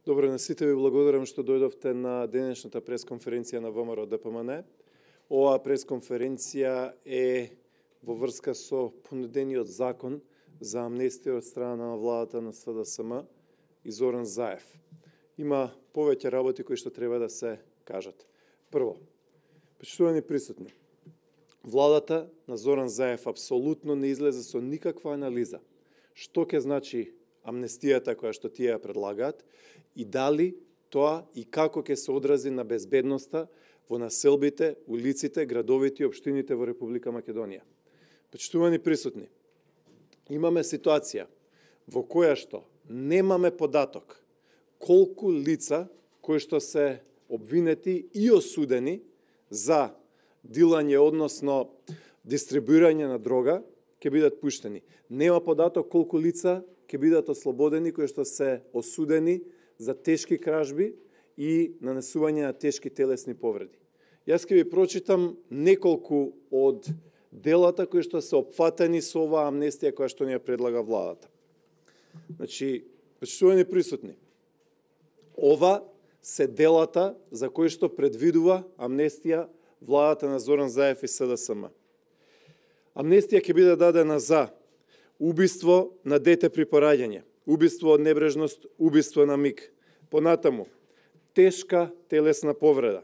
Добро на сите, ви благодарам што дојдовте на денешната пресконференција на ВМРО ДПМН. Оваа пресконференција е во врска со понудениот закон за амнестија од страна на владата на СДСМ и Зоран Заев. Има повеќе работи кои што треба да се кажат. Прво, почитувани присутни, владата на Зоран Заев апсолутно не излезе со никаква анализа што ќе значи амнестијата која што тие ја предлагаат и дали тоа и како ќе се одрази на безбедноста во населбите, улиците, градовите и општините во Република Македонија. Почитувани присутни, имаме ситуација во која што немаме податок колку лица кои што се обвинети и осудени за дилање, односно дистрибуирање на дрога, ќе бидат пуштени. Нема податок колку лица ќе бидат ослободени кои што се осудени за тешки кражби и нанесување на тешки телесни повреди. Јас ќе ви прочитам неколку од делата кои што се опфатени со оваа амнестија која што ни ја предлага владата. Значи, почитувани присутни, ова се делата за кои што предвидува амнестија владата на Зоран Заев и СДСМ. Амнестија ќе биде дадена за убиство на дете при пораѓање, убиство од небрежност, убиство на миг. Понатаму, тешка телесна повреда,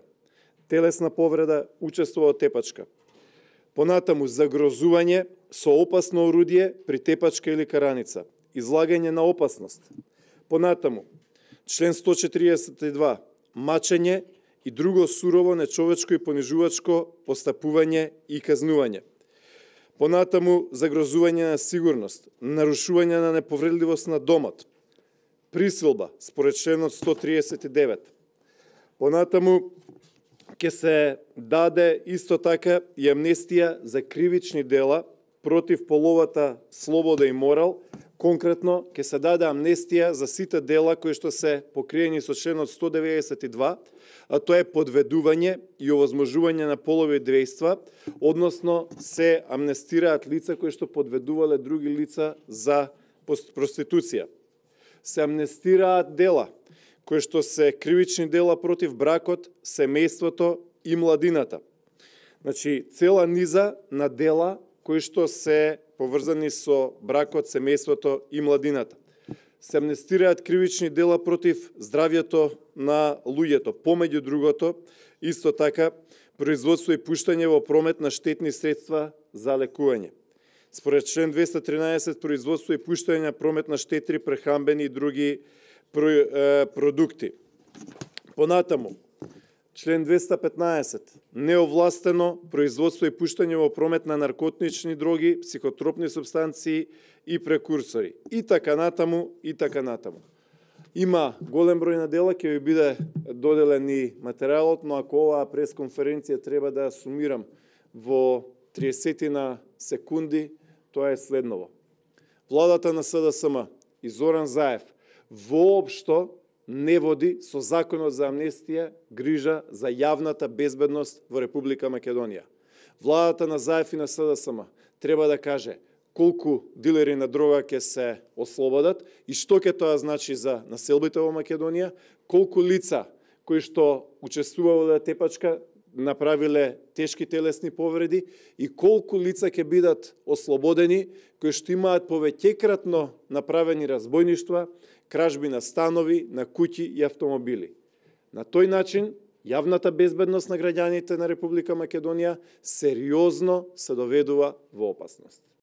учество од тепачка. Понатаму, загрозување со опасно орудие при тепачка или караница, излагање на опасност. Понатаму, член 142, мачење и друго сурово, нечовечко и понижувачко постапување и казнување. Понатаму, загрозување на сигурност, нарушување на неповредливост на домот, присилба, според членот 139. Понатаму, ќе се даде исто така и амнестија за кривични дела против половата слобода и морал. Конкретно, ќе се даде амнестија за сите дела кои што се покриени со членот 192, а тоа е подведување и овозможување на полови дејства, односно се амнестираат лица кои што подведувале други лица за проституција. Се амнестираат дела кои што се кривични дела против бракот, семејството и младината. Значи, цела низа на дела кои што се поврзани со бракот, семејството и младината. Се амнестираат кривични дела против здравјето на луѓето, помеѓу другото, исто така, производство и пуштање во промет на штетни средства за лекување. Според член 213, производство и пуштање на промет на штетни прехранбени и други продукти. Понатаму, член 215, неовластено производство и пуштање во промет на наркотични дроги, психотропни супстанции и прекурсори. И така натаму, и така натаму. Има голем број на дела, ќе ви биде доделен и материјалот, но ако оваа пресконференција треба да ја сумирам во 30 на секунди, тоа е следново. Владата на СДСМ и Зоран Заев воопшто не води со законот за амнестија грижа за јавната безбедност во Република Македонија. Владата на Заев и на СДСМ треба да каже колку дилери на дрога ќе се ослободат и што ќе тоа значи за населбите во Македонија, колку лица кои што учествувале во тепачка направиле тешки телесни повреди и колку лица ќе бидат ослободени кои што имаат повеќекратно направени разбойништва, кражби на станови, на куќи и автомобили. На тој начин, јавната безбедност на граѓаните на Република Македонија сериозно се доведува во опасност.